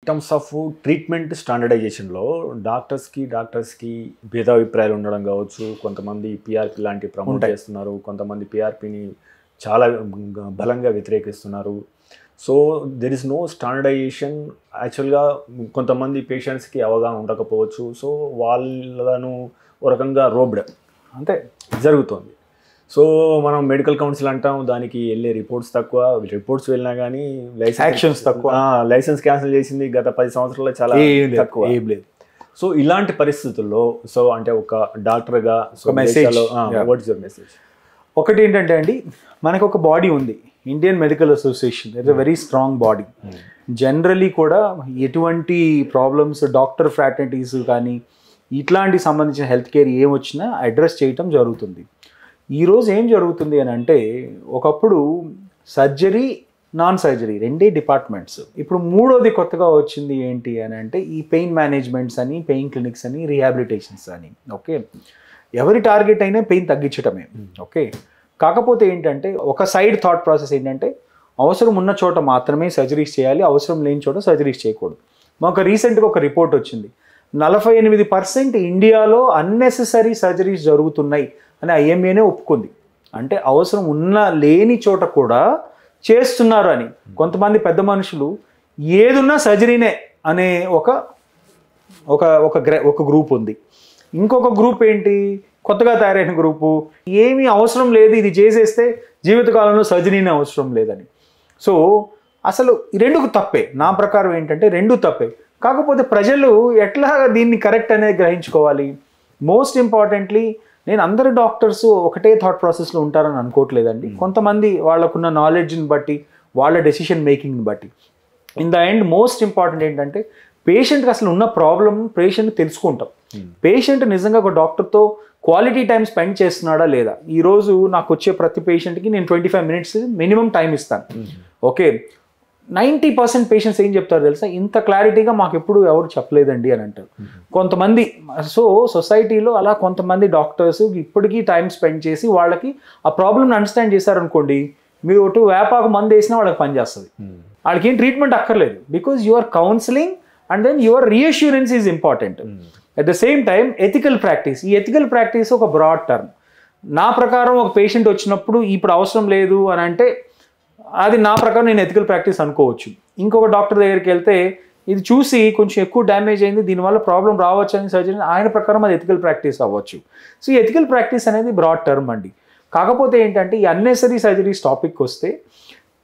Terms of treatment స్టాండర్డైజేషన్లో డాక్టర్స్కి భేదాభిప్రాయాలు ఉండడం కావచ్చు. కొంతమంది పిఆర్పి లాంటివి ప్రమోట్ చేస్తున్నారు, కొంతమంది పిఆర్పిని చాలా బలంగా వ్యతిరేకిస్తున్నారు. So there is no standardisation. యాక్చువల్గా కొంతమంది పేషెంట్స్కి అవగాహన ఉండకపోవచ్చు. సో వాళ్ళను ఒక రకంగా రోబ్డ్ అంతే జరుగుతుంది. సో మనం మెడికల్ కౌన్సిల్ అంటాం, దానికి వెళ్ళే రిపోర్ట్స్ తక్కువ. రిపోర్ట్స్ వెళ్ళినా కానీ యాక్షన్స్ తక్కువ. లైసెన్స్ క్యాన్సిల్ చేసింది గత 10 సంవత్సరాల్లో చాలా తక్కువ. ఏం లేదు. సో ఇలాంటి పరిస్థితుల్లో సో అంటే ఒక డాక్టర్గా message, what is your message? ఒకటి ఏంటంటే అండి, మనకు ఒక బాడీ ఉంది, Indian medical association. It's a very strong body. Generally కూడా ఎటువంటి ప్రాబ్లమ్స్ డాక్టర్ ఫ్రాటర్నిటీస్ కానీ ఇట్లాంటి సంబంధించిన హెల్త్ కేర్ ఏం వచ్చినా అడ్రస్ చేయటం జరుగుతుంది. ఈరోజు ఏం జరుగుతుంది అని అంటే, ఒకప్పుడు సర్జరీ నాన్ సర్జరీ రెండే డిపార్ట్మెంట్స్. ఇప్పుడు మూడోది కొత్తగా వచ్చింది ఏంటి అని అంటే, ఈ పెయిన్ మేనేజ్మెంట్స్ అని, పెయిన్ క్లినిక్స్ అని, రీహాబిలిటేషన్స్ అని. ఓకే, ఎవరి టార్గెట్ అయినా పెయిన్ తగ్గించటమే. ఓకే, కాకపోతే ఏంటంటే ఒక సైడ్ థాట్ ప్రాసెస్ ఏంటంటే, అవసరం ఉన్న చోట మాత్రమే సర్జరీస్ చేయాలి, అవసరం లేని చోట సర్జరీస్ చేయకూడదు. మాకు రీసెంట్గా ఒక రిపోర్ట్ వచ్చింది, 48% ఇండియాలో అన్నెసెసరీ సర్జరీస్ జరుగుతున్నాయి అని ఐఎంఏనే ఒప్పుకుంది. అంటే అవసరం ఉన్న లేని చోట కూడా చేస్తున్నారు అని. కొంతమంది పెద్ద మనుషులు ఏదున్నా సర్జరీనే అనే ఒక గ్రూప్ ఉంది. ఇంకొక గ్రూప్ ఏంటి, కొత్తగా తయారైన గ్రూపు, ఏమీ అవసరం లేదు, ఇది చేసేస్తే జీవితకాలంలో సర్జరీనే అవసరం లేదని. సో అసలు ఈ రెండు తప్పే. నా ప్రకారం ఏంటంటే రెండు తప్పే. కాకపోతే ప్రజలు ఎట్లా దీన్ని కరెక్ట్ అనేది గ్రహించుకోవాలి. మోస్ట్ ఇంపార్టెంట్లీ, నేను అందరు డాక్టర్స్ ఒకటే థాట్ ప్రాసెస్లో ఉంటారని అనుకోవట్లేదండి. కొంతమంది వాళ్ళకున్న నాలెడ్జ్ని బట్టి, వాళ్ళ డెసిషన్ మేకింగ్ని బట్టి. In the end most important ఏంటంటే, పేషెంట్కి అసలు ఉన్న ప్రాబ్లం పేషెంట్ తెలుసుకుంటాం. పేషెంట్ నిజంగా ఒక డాక్టర్తో క్వాలిటీ టైం స్పెండ్ చేస్తున్నాడా లేదా. ఈరోజు నాకు వచ్చే ప్రతి పేషెంట్కి నేను 25 minutes మినిమం టైం ఇస్తాను. ఓకే, 90% పేషెంట్స్ ఏం చెప్తారు తెలుసా, ఇంత క్లారిటీగా మాకు ఎప్పుడు ఎవరు చెప్పలేదండి అని అంటారు కొంతమంది. సో సొసైటీలో అలా కొంతమంది డాక్టర్స్ ఇప్పటికీ టైం స్పెండ్ చేసి వాళ్ళకి ఆ ప్రాబ్లమ్ని అండర్స్టాండ్ చేశారనుకోండి, మీరు ఒకటి వేపాకు మందు వేసినా వాళ్ళకి పనిచేస్తుంది. వాళ్ళకి ఏం ట్రీట్మెంట్ అక్కర్లేదు. Because your counselling and then your reassurance is important. At the same time ethical practice. ఈ ఎథికల్ ప్రాక్టీస్ ఒక బ్రాడ్ టర్మ్. నా ప్రకారం ఒక పేషెంట్ వచ్చినప్పుడు ఇప్పుడు అవసరం లేదు అని అంటే, అది నా ప్రకారం నేను ఎథికల్ ప్రాక్టీస్ అనుకోవచ్చు. ఇంకొక డాక్టర్ దగ్గరికి వెళ్తే ఇది చూసి కొంచెం ఎక్కువ డ్యామేజ్ అయింది, దీనివల్ల ప్రాబ్లం రావచ్చు అని సర్జరీ, ఆయన ప్రకారం అది ఎథికల్ ప్రాక్టీస్ అవ్వచ్చు. సో ఈ ఎథికల్ ప్రాక్టీస్ అనేది బ్రాడ్ టర్మ్ అండి. కాకపోతే ఏంటంటే, ఈ అన్నెసరీ సర్జరీస్ టాపిక్ వస్తే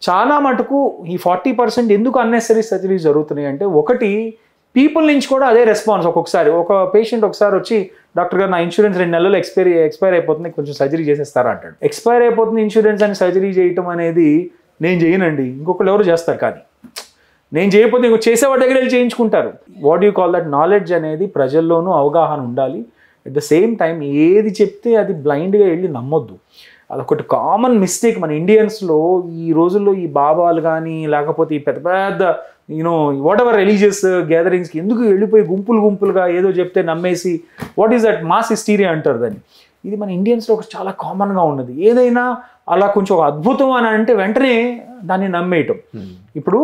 చాలా మటుకు ఈ 40% ఎందుకు అన్నెసరీ సర్జరీస్ జరుగుతున్నాయి అంటే, ఒకటి పీపుల్ నుంచి కూడా అదే రెస్పాన్స్. ఒక్కొక్కసారి ఒక పేషెంట్ ఒకసారి వచ్చి, డాక్టర్ గారు నా ఇన్సూరెన్స్ 2 నెలలు ఎక్స్పైర్ అయిపోతుంది, కొంచెం సర్జరీ చేసేస్తారా అంటాడు. ఎక్స్పైర్ అయిపోతుంది ఇన్సూరెన్స్ అని సర్జరీ చేయటం అనేది నేను చేయనండి, ఇంకొకళ్ళు ఎవరు చేస్తారు. కానీ నేను చేయకపోతే ఇంకో చేసేవాడి దగ్గర వెళ్ళి చేయించుకుంటారు. What you call that, knowledge అనేది ప్రజల్లోనూ అవగాహన ఉండాలి. అట్ ద సేమ్ టైం ఏది చెప్తే అది బ్లైండ్గా వెళ్ళి నమ్మొద్దు. అదొకటి కామన్ మిస్టేక్ మన ఇండియన్స్లో ఈ రోజుల్లో. ఈ బాబాలు కానీ లేకపోతే ఈ పెద్ద పెద్ద వాట్ ఎవర్ రిలీజియస్ గ్యాదరింగ్స్కి ఎందుకు వెళ్ళిపోయి గుంపులుగా ఏదో చెప్తే నమ్మేసి, what is that mass hysteria అంటారు దాన్ని. ఇది మన ఇండియన్స్లో ఒక చాలా కామన్గా ఉన్నది. ఏదైనా అలా కొంచెం ఒక అద్భుతం అని అంటే వెంటనే దాన్ని నమ్మేయటం. ఇప్పుడు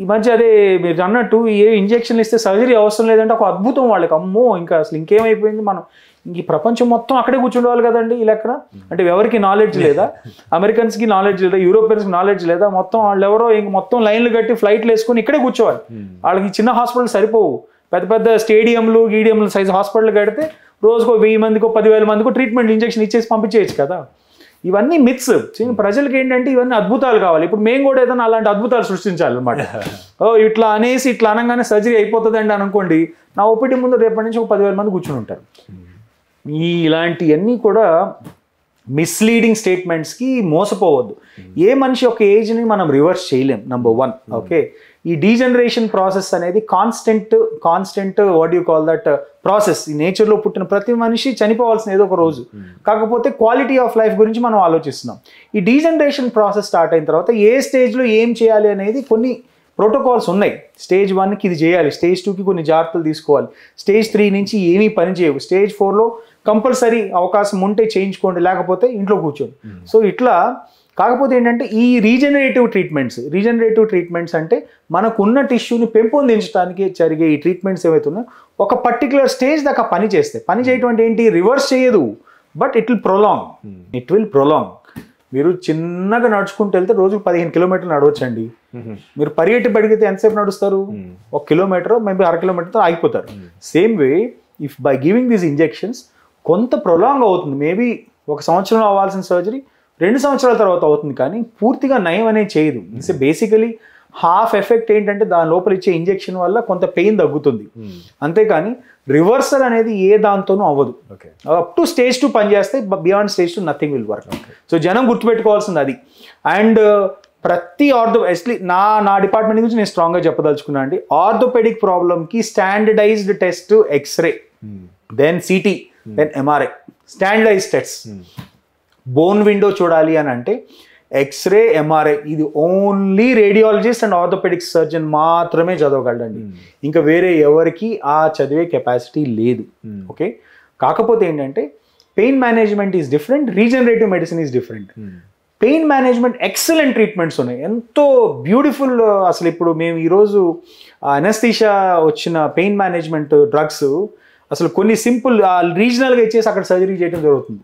ఈ మధ్య అదే మీరు అన్నట్టు, ఏ ఇంజెక్షన్లు ఇస్తే సర్జరీ అవసరం లేదంటే ఒక అద్భుతం వాళ్ళకి. అమ్మో, ఇంకా అసలు ఇంకేమైపోయింది, మనం ఇంక ఈ ప్రపంచం మొత్తం అక్కడే కూర్చుండేవాళ్ళు కదండి ఈ లెక్కన. అంటే ఎవరికి నాలెడ్జ్ లేదా, అమెరికన్స్కి నాలెడ్జ్ లేదా, యూరోపియన్స్కి నాలెడ్జ్ లేదా, మొత్తం వాళ్ళు ఎవరో ఇంక మొత్తం లైన్లు కట్టి ఫ్లైట్లు వేసుకొని ఇక్కడే కూర్చోవాలి. వాళ్ళకి చిన్న హాస్పిటల్ సరిపోవు, పెద్ద పెద్ద స్టేడియంలు గీడియంలు సైజ్ హాస్పిటల్ కడితే రోజుకో 1000 మందికో 10,000 మందికో ట్రీట్మెంట్ ఇంజెక్షన్ ఇచ్చేసి పంపించేయచ్చు కదా. ఇవన్నీ మిత్స్. ప్రజలకి ఏంటంటే ఇవన్నీ అద్భుతాలు కావాలి. ఇప్పుడు మేము కూడా ఏదైనా అలాంటి అద్భుతాలు సృష్టించాలన్నమాట. ఇట్లా అనేసి ఇట్లా అనగానే సర్జరీ అయిపోతుందండి అనుకోండి, నా ఓపీడీ ముందు రేపటి నుంచి ఒక 10,000 మంది కూర్చుని ఉంటారు. ఇలాంటివన్నీ కూడా మిస్లీడింగ్ స్టేట్మెంట్స్కి మోసపోవద్దు. ఏ మనిషి యొక్క ఏజ్ని మనం రివర్స్ చేయలేం, నెంబర్ 1. ఓకే, ఈ డీజనరేషన్ ప్రాసెస్ అనేది constant what you call that process. ఈ నేచర్లో పుట్టిన ప్రతి మనిషి చనిపోవాల్సిన ఏదో ఒక రోజు. కాకపోతే క్వాలిటీ ఆఫ్ లైఫ్ గురించి మనం ఆలోచిస్తున్నాం. ఈ డీజనరేషన్ ప్రాసెస్ స్టార్ట్ అయిన తర్వాత ఏ స్టేజ్లో ఏం చేయాలి అనేది కొన్ని ప్రోటోకాల్స్ ఉన్నాయి. స్టేజ్ 1కి ఇది చేయాలి, స్టేజ్ 2కి కొన్ని జాగ్రత్తలు తీసుకోవాలి, స్టేజ్ 3 నుంచి ఏమీ పని చేయవు, స్టేజ్ 4లో కంపల్సరీ అవకాశం ఉంటే చేయించుకోండి, లేకపోతే ఇంట్లో కూర్చోండి. సో ఇట్లా కాకపోతే ఏంటంటే ఈ రీజనరేటివ్ ట్రీట్మెంట్స్ అంటే మనకున్న టిష్యూని పెంపొందించడానికి జరిగే ఈ ట్రీట్మెంట్స్ ఏవైతే ఉన్నాయో ఒక పర్టికులర్ స్టేజ్ దాకా పని చేయటం అంటే ఏంటి, రివర్స్ చేయదు, బట్ ఇట్ విల్ ప్రొలాంగ్. మీరు చిన్నగా నడుచుకుంటూ వెళ్తే రోజుకు 15 కిలోమీటర్లు నడవచ్చండి. మీరు పరిగెత్తి ఎంతసేపు నడుస్తారు, 1 కిలోమీటర్ మేబీ 1/2 కిలోమీటర్తో ఆగిపోతారు. Same way if by giving these injections కొంత ప్రొలాంగ్ అవుతుంది. మేబీ 1 సంవత్సరంలో అవ్వాల్సిన సర్జరీ 2 సంవత్సరాల తర్వాత అవుతుంది, కానీ పూర్తిగా నయం అనేది చేయదు. ఇట్స్ బేసికలీ హాఫ్ ఎఫెక్ట్ ఏంటంటే దాని లోపల ఇచ్చే ఇంజెక్షన్ వల్ల కొంత పెయిన్ తగ్గుతుంది, అంతేకాని రివర్సల్ అనేది ఏ దాంతోనూ అవ్వదు. అప్ టు స్టేజ్ 2 పనిచేస్తే, beyond stage 2 nothing will work. So జనం గుర్తుపెట్టుకోవాల్సింది అది. అండ్ ప్రతి ఎస్లీ నా డిపార్ట్మెంట్ గురించి నేను స్ట్రాంగ్గా చెప్పదలుచుకున్నా అండి. ఆర్థోపెడిక్ ప్రాబ్లమ్కి standardised test x-ray, then CT, then MRI, standardised test. Bone window చూడాలి అని అంటే ఎక్స్రే, ఎంఆర్ఐ, ఇది only radiologist and orthopaedic surgeon మాత్రమే చదవగలడండి. ఇంకా వేరే ఎవరికి ఆ చదివే కెపాసిటీ లేదు. ఓకే, కాకపోతే ఏంటంటే pain management is different, regenerative medicine is different. Pain management excellent treatments ఉన్నాయి, ఎంతో బ్యూటిఫుల్. అసలు ఇప్పుడు మేము ఈరోజు అనస్థీషియా వచ్చిన పెయిన్ మేనేజ్మెంట్ డ్రగ్స్ అసలు కొన్ని సింపుల్ రీజనల్గా ఇచ్చేసి అక్కడ సర్జరీ చేయడం జరుగుతుంది.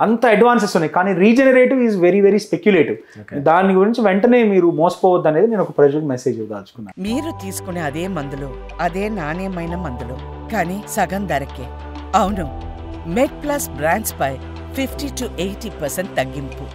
అంత అడ్వాన్సెస్ ఉన్నాయి, కానీ regenerative is very very speculative. దాని గురించి వెంటనే మీరు మోసపోవద్దు అనేది నేను ఒక ప్రజలకు మెసేజ్ ఇవ్వదలుచుకున్నాను. మీరు తీసుకునే అదే మందులు, అదే నాణ్యమైన మందులు, కానీ సగం ధరకే. అవును, మెడ్ ప్లస్ బ్రాండ్స్ పై 50 to 80% తగ్గింపు.